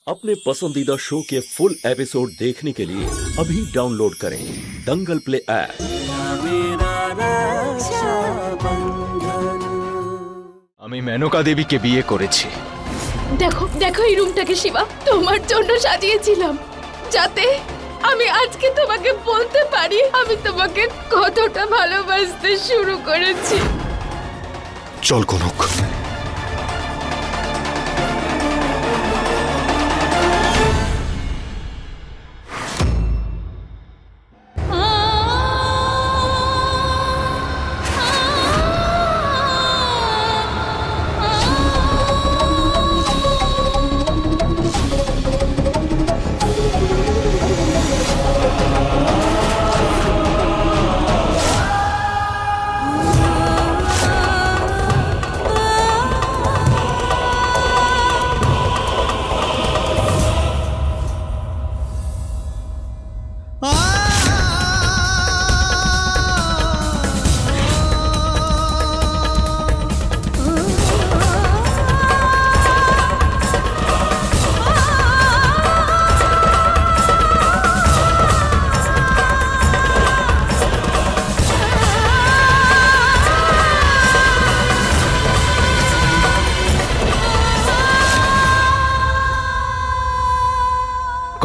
अपने पसंदीदा शो के फुल एपिसोड देखने के लिए अभी डाउनलोड करें दंगल प्ले ऐप। আমি মেনকা দেবীকে বিয়ে করেছি। দেখো দেখো এই রুমটাকে শিবা তোমার জন্য সাজিয়েছিলাম যাতে আমি আজকে তোমাকে বলতে পারি আমি তোমাকে কতটা ভালোবাসতে শুরু করেছি। চল কনক।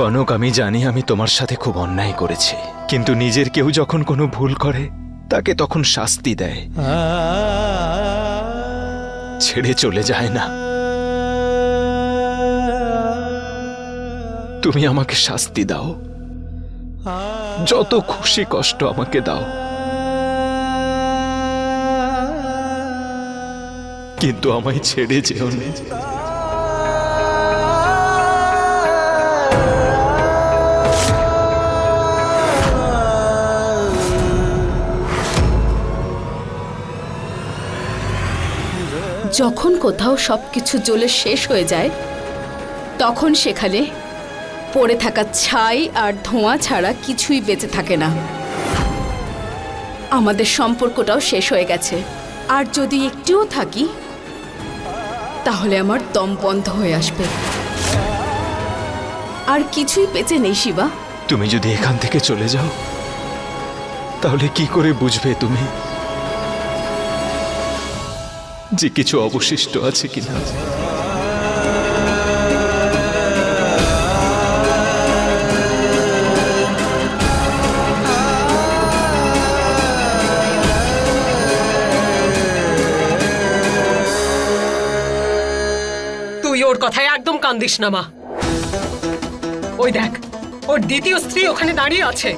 কনক, আমি জানি আমি তোমার সাথে খুব অন্যায় করেছি, কিন্তু নিজের কেউ যখন কোনো ভুল করে তাকে তখন শাস্তি দেয়, ছেড়ে চলে যায় না। তুমি আমাকে শাস্তি দাও, যত খুশি কষ্ট আমাকে দাও, কিন্তু আমায় ছেড়ে যেও না। যখন কোথাও সবকিছু জ্বলে শেষ হয়ে যায় তখন সেখানে পড়ে থাকা ছাই আর ধোঁয়া ছাড়া কিছুই বেঁচে থাকে না। আমাদের সম্পর্কটাও শেষ হয়ে গেছে, আর যদি একটুও থাকি তাহলে আমার দম বন্ধ হয়ে আসবে। আর কিছুই বেঁচে নেই শিবা। তুমি যদি এখান থেকে চলে যাও তাহলে কি করে বুঝবে তুমি যে কিছু অবশিষ্ট আছে কিনা? তুই ওর কথায় একদম কান্দিস না মা। ওই দেখ, ওর দ্বিতীয় স্ত্রী ওখানে দাঁড়িয়ে আছে।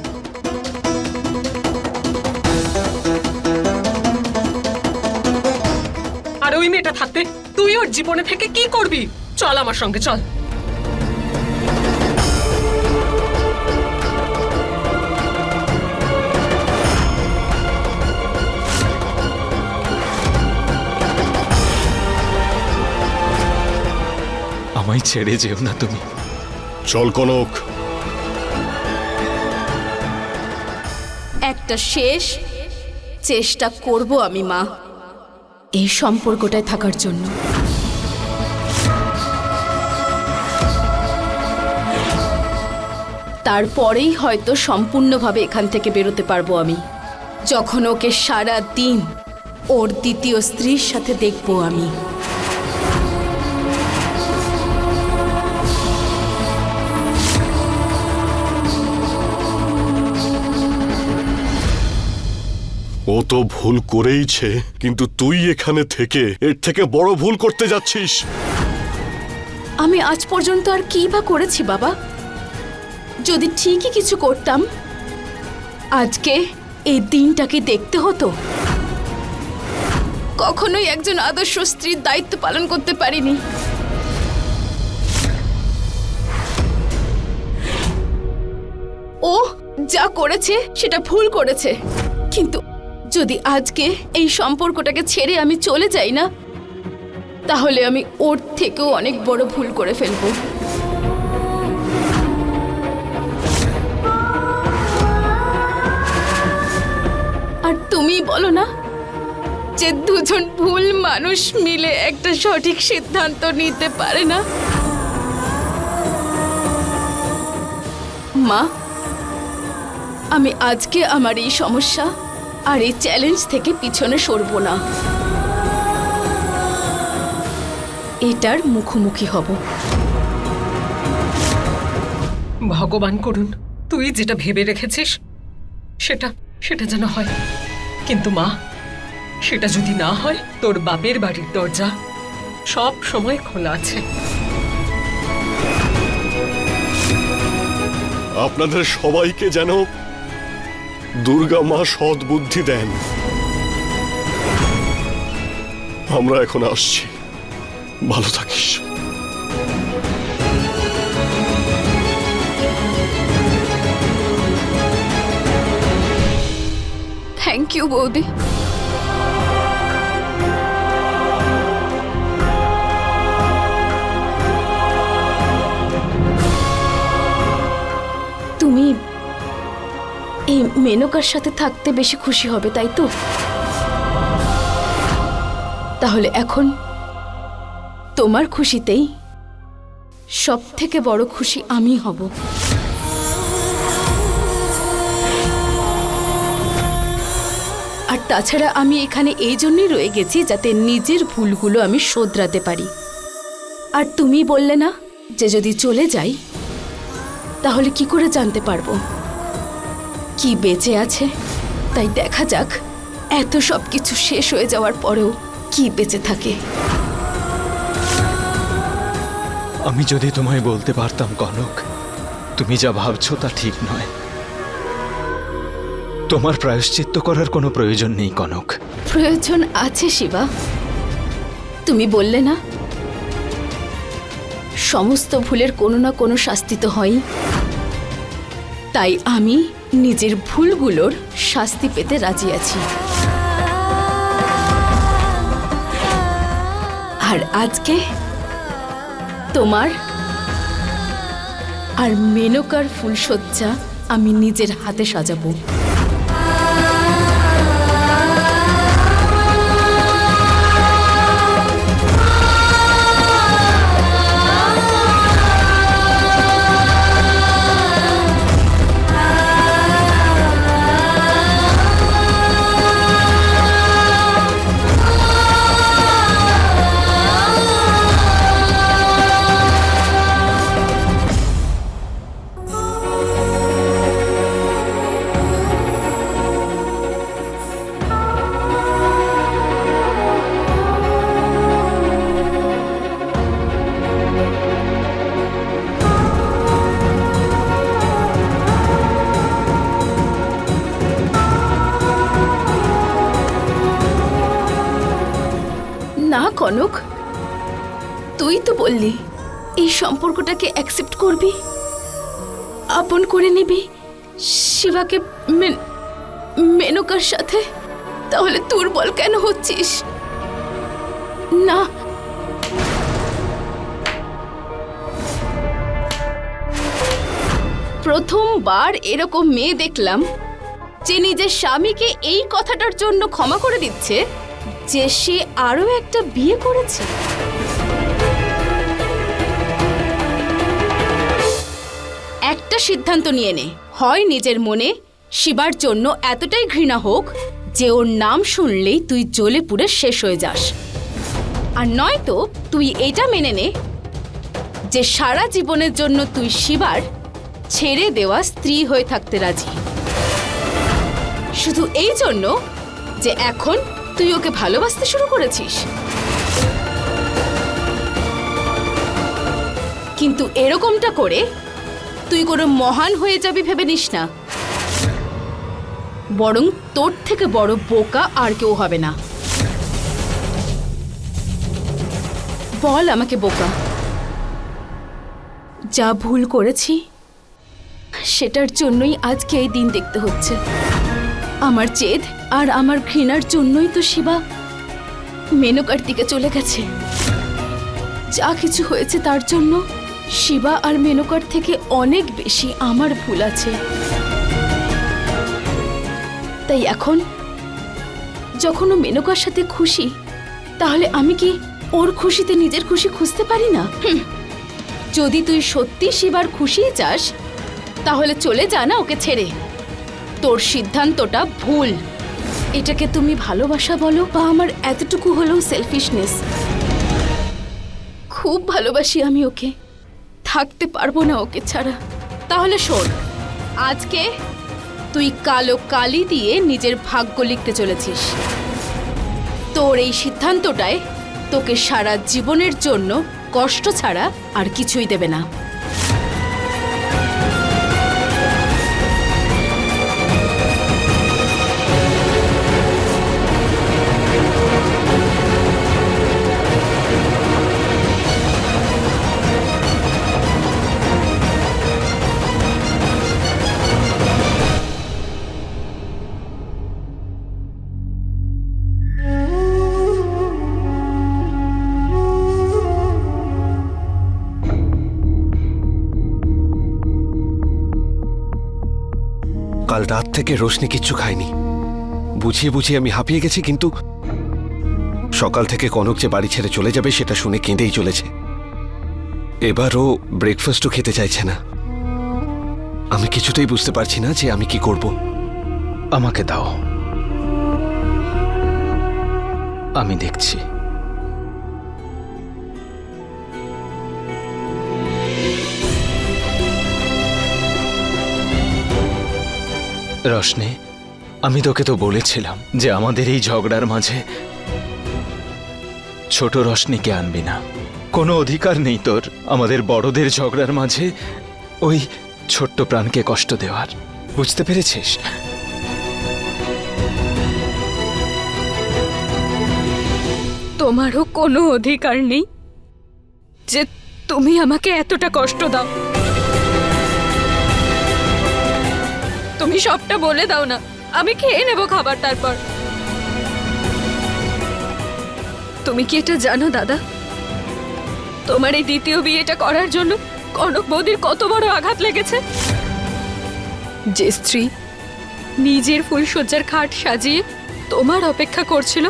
আর ওই মেয়েটা থাকতে তুই ওর জীবনে থেকে কি করবি? চল আমার সঙ্গে, চল। আমায় ছেড়ে যেও না তুমি। চল কনক। একটা শেষ চেষ্টা করব আমি মা এই সম্পর্কটায় থাকার জন্য। তারপরেই হয়তো সম্পূর্ণভাবে এখান থেকে বেরোতে পারবো আমি, যখন ওকে সারা দিন ওর দ্বিতীয় স্ত্রীর সাথে দেখবো আমি। ও তো ভুল করেইছে, কিন্তু তুই এখানে থেকে এর থেকে বড় ভুল করতে যাচ্ছিস। আমি আজ পর্যন্ত আর কি বা করেছি বাবা? যদি ঠিকই কিছু করতাম আজকে এই দিনটাকে দেখতে হতো। কখনোই একজন আদর্শ স্ত্রীর দায়িত্ব পালন করতে পারিনি। ও যা করেছে সেটা ভুল করেছে, কিন্তু যদি আজকে এই সম্পর্কটাকে ছেড়ে আমি চলে যাই না তাহলে আমি ওর থেকেও অনেক বড় ভুল করে ফেলবো। আর তুমি বলো না যে দুজন ভুল মানুষ মিলে একটা সঠিক সিদ্ধান্ত নিতে পারে না। মা, আমি আজকে আমার এই সমস্যা আর এই চ্যালেঞ্জ থেকে পিছনে সরব না। এটার মুখোমুখি হব। ভগবান করুন তুই যেটা ভেবে রেখেছিস সেটা সেটা যেন হয়। কিন্তু মা, সেটা যদি না হয়, তোর বাপের বাড়ির দরজা সব সময় খোলা আছে। আপনাদের সবাইকে যেন দুর্গা মা সৎ বুদ্ধি দেন। আমরা এখন আসছি, ভালো থাকিস। থ্যাংক ইউ বৌদি। তুমি এই মেনকার সাথে থাকতে বেশি খুশি হবে, তাই তো? তাহলে এখন তোমার খুশিতেই সব থেকে বড় খুশি আমি হব। আর তাছাড়া আমি এখানে এই জন্যই রয়ে গেছি যাতে নিজের ভুলগুলো আমি শোধরাতে পারি। আর তুমি বললে না যে যদি চলে যাই তাহলে কি করে জানতে পারবো কি বেঁচে আছে? তাই দেখা যাক এত সব কিছু শেষ হয়ে যাওয়ার পরেও কি বেঁচে থাকে। আমি যদি তোমায় বলতে পারতাম কনক, তুমি যা ভাবছো তা ঠিক নয়। তোমার প্রায়শ্চিত্ত করার কোনো প্রয়োজন নেই কনক। প্রয়োজন আছে শিবা। তুমি বললে না সমস্ত ভুলের কোনো না কোনো শাস্তি তো হয়ই। তাই আমি নিজের ভুলগুলোর শাস্তি পেতে রাজি আছি। আর আজকে তোমার আর মেনকার ফুলসজ্জা আমি নিজের হাতে সাজাবো। না কনক, তুই তো বললি এই সম্পর্কটাকে অ্যাকসেপ্ট করবি, আপন করে নিবি শিবাকে মেনকার সাথে। তাহলে দুর্বল কেন হচ্ছিস? না, প্রথমবার এরকম মেয়ে দেখলাম যে নিজের স্বামীকে এই কথাটার জন্য ক্ষমা করে দিচ্ছে যে সে আরো একটা বিয়ে করেছে। একটা সিদ্ধান্ত নিয়ে নে, হয় নিজের মনে শিবার জন্য এতটাই ঘৃণা হোক যে ওর নাম শুনলেই তুই জ্বলে পুড়ে শেষ হয়ে যাস, আর নয়তো তুই এটা মেনে নে যে সারা জীবনের জন্য তুই শিবার ছেড়ে দেওয়া স্ত্রী হয়ে থাকতে রাজি, শুধু এই জন্য যে এখন তুই ওকে ভালোবাসতে শুরু করেছিস। কিন্তু এরকমটা করে তুই কোনো মহান হয়ে যাবি ভেবে নিস না, বরং তোর থেকে বড় বোকা আর কেউ হবে না। বল আমাকে বোকা, যা ভুল করেছি সেটার জন্যই আজকে এই দিন দেখতে হচ্ছে। আমার জেদ আর আমার ঘৃণার জন্যই তো শিবা মেনকার দিকে চলে গেছে। যা কিছু হয়েছে তার জন্য শিবা আর মেনকার থেকে অনেক বেশি আমার ভুল আছে। তাই এখন যখন ও মেনকার সাথে খুশি, তাহলে আমি কি ওর খুশিতে নিজের খুশি খুঁজতে পারি না? যদি তুই সত্যি শিবার খুশি চাস তাহলে চলে যা না ওকে ছেড়ে। তোর সিদ্ধান্তটা ভুল। এটাকে তুমি ভালোবাসা বলো বা আমার এতটুকু হলেও সেলফিশনেস? খুব ভালোবাসি আমি ওকে, থাকতে পারবো না ওকে ছাড়া। তাহলে শোন, আজকে তুই কালো কালি দিয়ে নিজের ভাগ্য লিখতে চলেছিস। তোর এই সিদ্ধান্তটায় তোকে সারা জীবনের জন্য কষ্ট ছাড়া আর কিছুই দেবে না। কাল রাত থেকে রোশনি কিচ্ছু খায়নি। বুঝিয়ে বুঝিয়ে আমি হাঁপিয়ে গেছি, কিন্তু সকাল থেকে কনক যে বাড়ি ছেড়ে চলে যাবে সেটা শুনে কেঁদেই চলেছে। এবার ও ব্রেকফাস্টও খেতে চাইছে না। আমি কিছুতেই বুঝতে পারছি না যে আমি কি করব। আমাকে দাও, আমি দেখছি। রশনি, আমি তোকে তো বলেছিলাম যে আমাদের এই ঝগড়ার মাঝে ছোট রশনিকে আনবি না। কোনো অধিকার নেই তোর আমাদের বড়দের ঝগড়ার মাঝে ওই ছোট্ট প্রাণকে কষ্ট দেওয়ার। বুঝতে পেরেছিস? তোমারও কোনো অধিকার নেই যে তুমি আমাকে এতটা কষ্ট দাও। তুমি সবটা বলে দাও না, আমি খেয়ে নেব খাবার। তারপর তুমি কি এটা জানো দাদা, তোমার এই দ্বিতীয় বিয়েটা করার জন্য কনক বৌদির কত বড় আঘাত লেগেছে? যে স্ত্রী নিজের ফুলশয্যার খাট সাজিয়ে তোমার অপেক্ষা করছিল,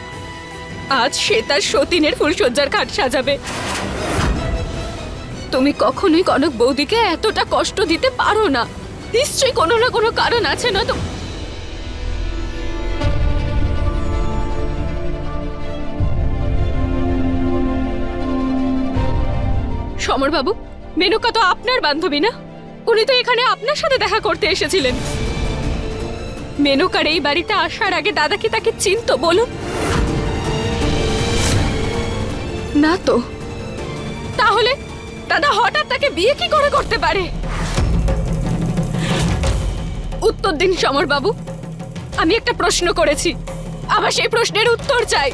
আজ সে তার সতীনের ফুলশয্যার খাট সাজাবে। তুমি কখনোই কনক বৌদিকে এতটা কষ্ট দিতে পারো না। নিশ্চয়ই কোনো না কোনো কারণ আছে, না তো? সমর বাবু, মেনকা তো আপনার বান্ধবী না? উনি তো এখানে আপনার সাথে দেখা করতে এসেছিলেন। মেনকার এই বাড়িতে আসার আগে দাদা কি তাকে চিনতো বলুন? না তো। তাহলে দাদা হঠাৎ তাকে বিয়ে কি করে করতে পারে? উত্তর দিন সমর বাবু, আমি একটা প্রশ্ন করেছি, আবার সেই প্রশ্নের উত্তর চাই।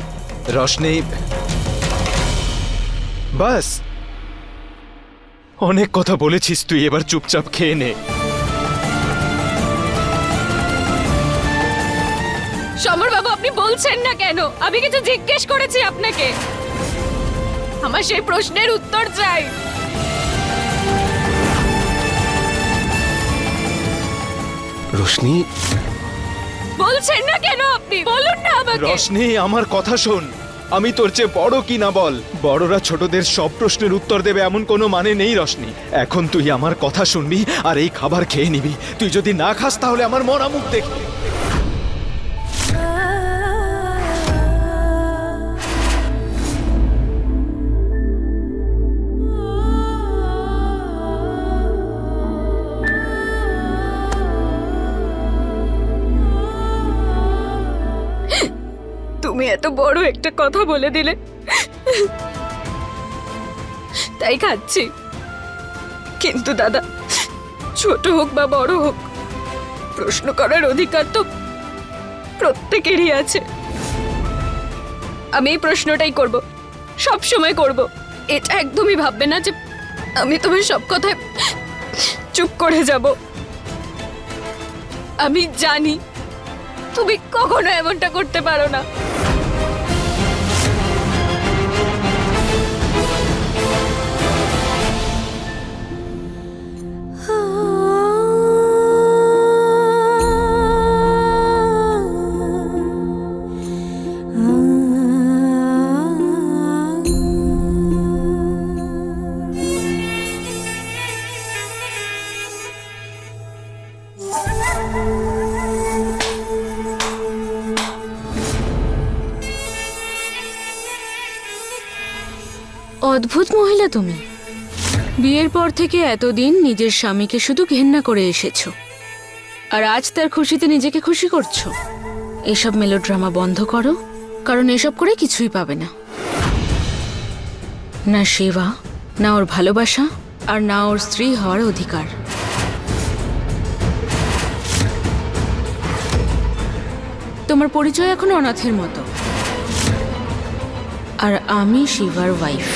রশনি, বাস অনেক কথা বলেছিস তুই, এবার চুপচাপ খেয়ে নে। সমর বাবু, আপনি বলছেন না কেন? আমি কিছু জিজ্ঞেস করেছি আপনাকে, আমার সেই প্রশ্নের উত্তর চাই। রোশনি, বলছেন না কেন আপনি? বলুন না আমাকে। রশনি, আমার কথা শোন। আমি তোর চেয়ে বড় কি না বল, বড়রা ছোটদের সব প্রশ্নের উত্তর দেবে এমন কোনো মানে নেই রশনি। এখন তুই আমার কথা শুনবি আর এই খাবার খেয়ে নিবি। তুই যদি না খাস তাহলে আমার মরা মুখ দেখবি। তুমি এত বড় একটা কথা বলে দিলে, তাই খাচ্ছি। কিন্তু দাদা, ছোট হোক বা বড় হোক, প্রশ্ন করার অধিকার তো প্রত্যেকেরই আছে। আমি এই প্রশ্নটাই করব, সব সময় করব। এটা একদমই ভাববে না যে আমি তোমার সব কথায় চুপ করে যাব। আমি জানি তুমি কখনো এমনটা করতে পারো না। অদ্ভুত মহিলা তুমি। বিয়ের পর থেকে এতদিন নিজের স্বামীকে শুধু ঘেন্না করে এসেছো, আর আজ তার খুশিতে নিজেকে খুশি করছো। এসব মেলোড্রামা বন্ধ করো, কারণ এসব করে কিছুই পাবে না। না সেবা, না ওর ভালোবাসা, আর না ওর স্ত্রী হওয়ার অধিকার। তোমার পরিচয় এখন অনাথের মতো, আর আমি শিবার ওয়াইফ।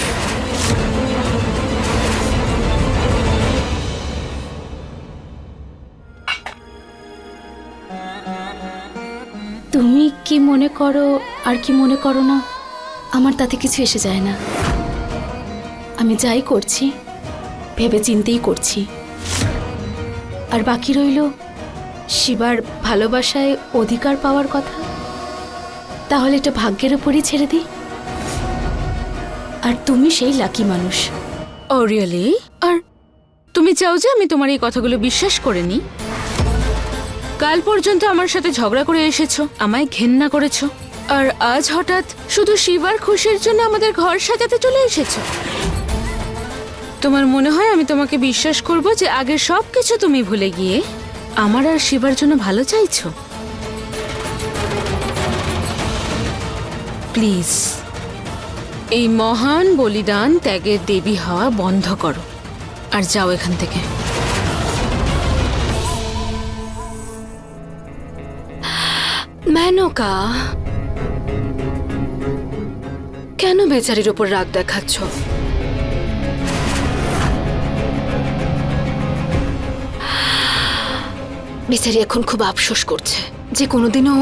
তুমি কি মনে করো আর কি মনে করো না, আমার তাতে কিছু এসে যায় না। আমি যাই করছি ভেবে চিন্তেই করছি। আর বাকি রইল শিবার ভালোবাসায় অধিকার পাওয়ার কথা। তাহলে এটা ভাগ্যের উপরই ছেড়ে দিই। আর তুমি সেই লাকি মানুষ। ও রিয়েলি? আর তুমি চাও যে আমি তোমার এই কথাগুলো বিশ্বাস করে নিই? কাল পর্যন্ত আমার সাথে ঝগড়া করে এসেছো, আমায় ঘেন্না করেছো, আর আজ হঠাৎ শুধু শিবার খুশির জন্য আমাদের ঘর সাজাতে চলে এসেছো। তোমার মনে হয় আমি তোমাকে বিশ্বাস করব যে আগের সব কিছু তুমি ভুলে গিয়ে আমার আর শিবার জন্য ভালো চাইছো? প্লিজ, এই মহান বলিদান ত্যাগের দেবী হওয়া বন্ধ করো আর যাও এখান থেকে। মেনকা, কেন বেচারির ওপর রাগ দেখাচ্ছ? বেচারি এখন খুব আফসোস করছে যে কোনোদিনও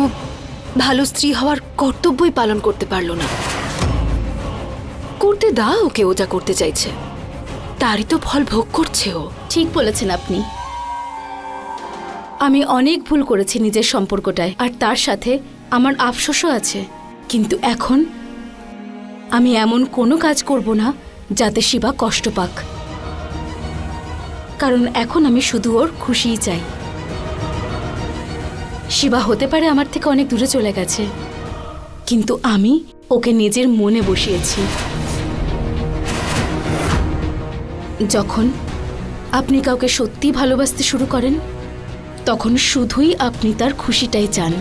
ভালো স্ত্রী হওয়ার কর্তব্যই পালন করতে পারল না। করতে দাও ওকে, ও যা করতে চাইছে তারই তো ফল ভোগ করছে ও। ঠিক বলেছেন আপনি। আমি অনেক ভুল করেছি নিজের সম্পর্কটায়, আর তার সাথে আমার আফসোসও আছে। কিন্তু এখন আমি এমন কোনো কাজ করব না যাতে শিবা কষ্ট পাক, কারণ এখন আমি শুধু ওর খুশিই চাই। শিবা হতে পারে আমার থেকে অনেক দূরে চলে গেছে, কিন্তু আমি ওকে নিজের মনে বসিয়েছি। যখন আপনি কাউকে সত্যি ভালোবাসতে শুরু করেন, তখন শুধুই আপনি তার খুশিটাই চান।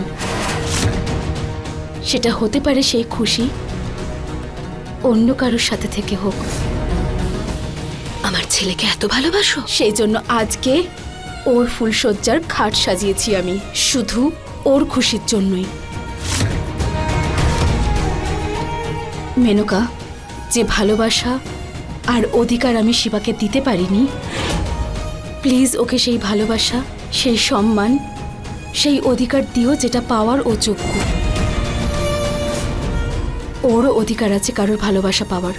সেটা হতে পারে সেই খুশি অন্য কারোর সাথে থেকে হোক। আমার ছেলেকে এত ভালোবাসো, সেই জন্য আজকে ওর ফুলশয্যার খাট সাজিয়েছি আমি, শুধু ওর খুশির জন্যই। মেনকা, যে ভালোবাসা আর অধিকার আমি শিবাকে দিতে পারিনি, প্লিজ ওকে সেই ভালোবাসা, সেই সম্মান, সেই অধিকার দিও যেটা পাওয়ার ও যোগ্য। ওরও অধিকার আছে কারোর ভালোবাসা পাওয়ার।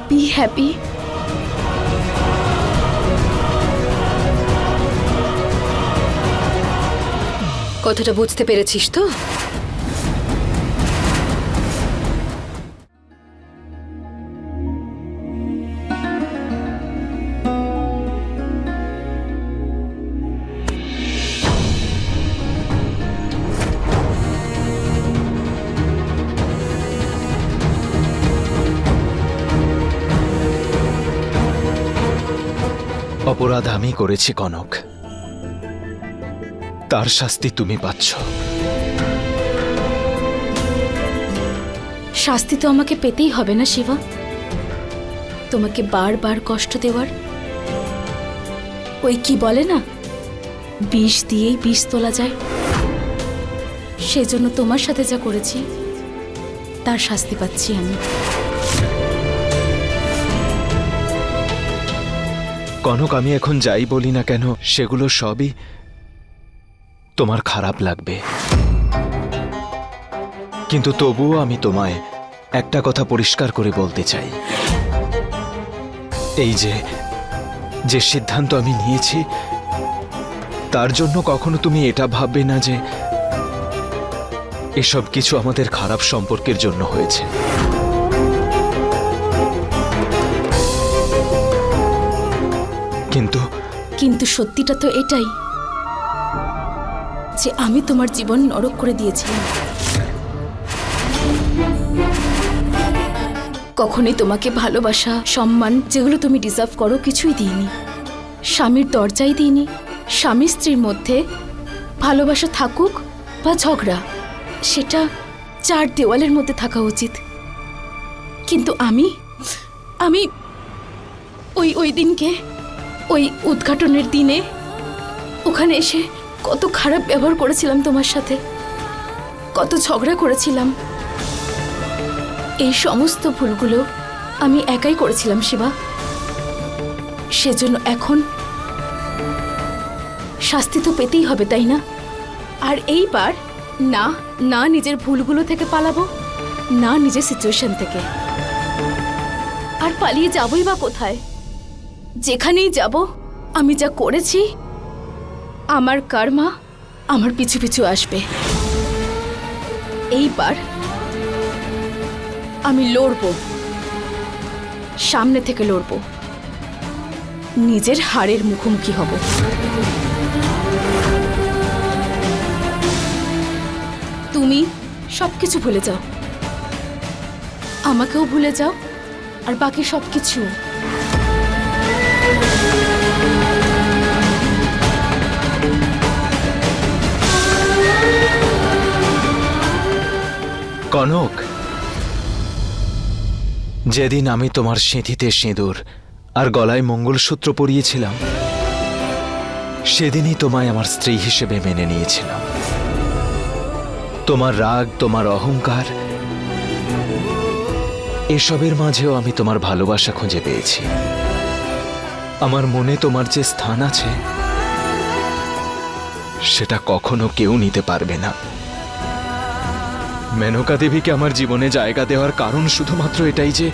Be happy. কথাটা বুঝতে পেরেছিস তো? অপরাধ আমি করেছি কনক, তার শাস্তি তুমি পাচ্ছ। শাস্তি তো আমাকে পেতেই হবে না শিবা, তোমাকে বারবার কষ্ট দেওয়ার। ওই কি বলে না, বিষ দিয়েই বিষ তোলা যায়। সেজন্য তোমার সাথে যা করেছি তার শাস্তি পাচ্ছি আমি। কনক, আমি এখন যাই বলি না কেন, সেগুলো সবই তোমার খারাপ লাগবে, কিন্তু তবুও আমি তোমায় একটা কথা পরিষ্কার করে বলতে চাই। এই যে সিদ্ধান্ত আমি নিয়েছি, তার জন্য কখনো তুমি এটা ভাববে না যে এসব কিছু আমাদের খারাপ সম্পর্কের জন্য হয়েছে। কিন্তু সত্যিটা তো এটাই যে আমি তোমার জীবন নরক করে দিয়েছিলাম। কখনোই তোমাকে ভালোবাসা সম্মান যেগুলো তুমি ডিজার্ভ করো কিছুই দিইনি। স্বামীর দরজাই দিইনি। স্বামী স্ত্রীর মধ্যে ভালোবাসা থাকুক বা ঝগড়া, সেটা 4 দেওয়ালের মধ্যে থাকা উচিত। কিন্তু আমি ওই দিনকে, ওই উদ্ঘাটনের দিনে ওখানে এসে কত খারাপ ব্যবহার করেছিলাম তোমার সাথে, কত ঝগড়া করেছিলাম। এই সমস্ত ভুলগুলো আমি একাই করেছিলাম শিবা। সেজন্য এখন শাস্তি তো পেতেই হবে, তাই না? আর এইবার না না নিজের ভুলগুলো থেকে পালাবো, না নিজের সিচুয়েশন থেকে। আর পালিয়ে যাবই বা কোথায়? যেখানেই যাব আমি যা করেছি আমার কর্মা আমার পিছু পিছু আসবে। এইবার আমি লড়বো, সামনে থেকে লড়বো, নিজের হারের মুখোমুখি হব। তুমি সবকিছু ভুলে যাও, আমাকেও ভুলে যাও, আর বাকি সবকিছু। কনক, যেদিন আমি তোমার সিঁথিতে সিঁদুর আর গলায় মঙ্গলসূত্র পরিয়েছিলাম, সেদিনই তোমায় আমার স্ত্রী হিসেবে মেনে নিয়েছিলাম। তোমার রাগ, তোমার অহংকার, এসবের মাঝেও আমি তোমার ভালোবাসা খুঁজে পেয়েছি। আমার মনে তোমার যে স্থান আছে সেটা কখনো কেউ নিতে পারবে না। মেনকা দেবীকে আমার জীবনে জায়গা দেওয়ার কারণ শুধুমাত্র এটাই যে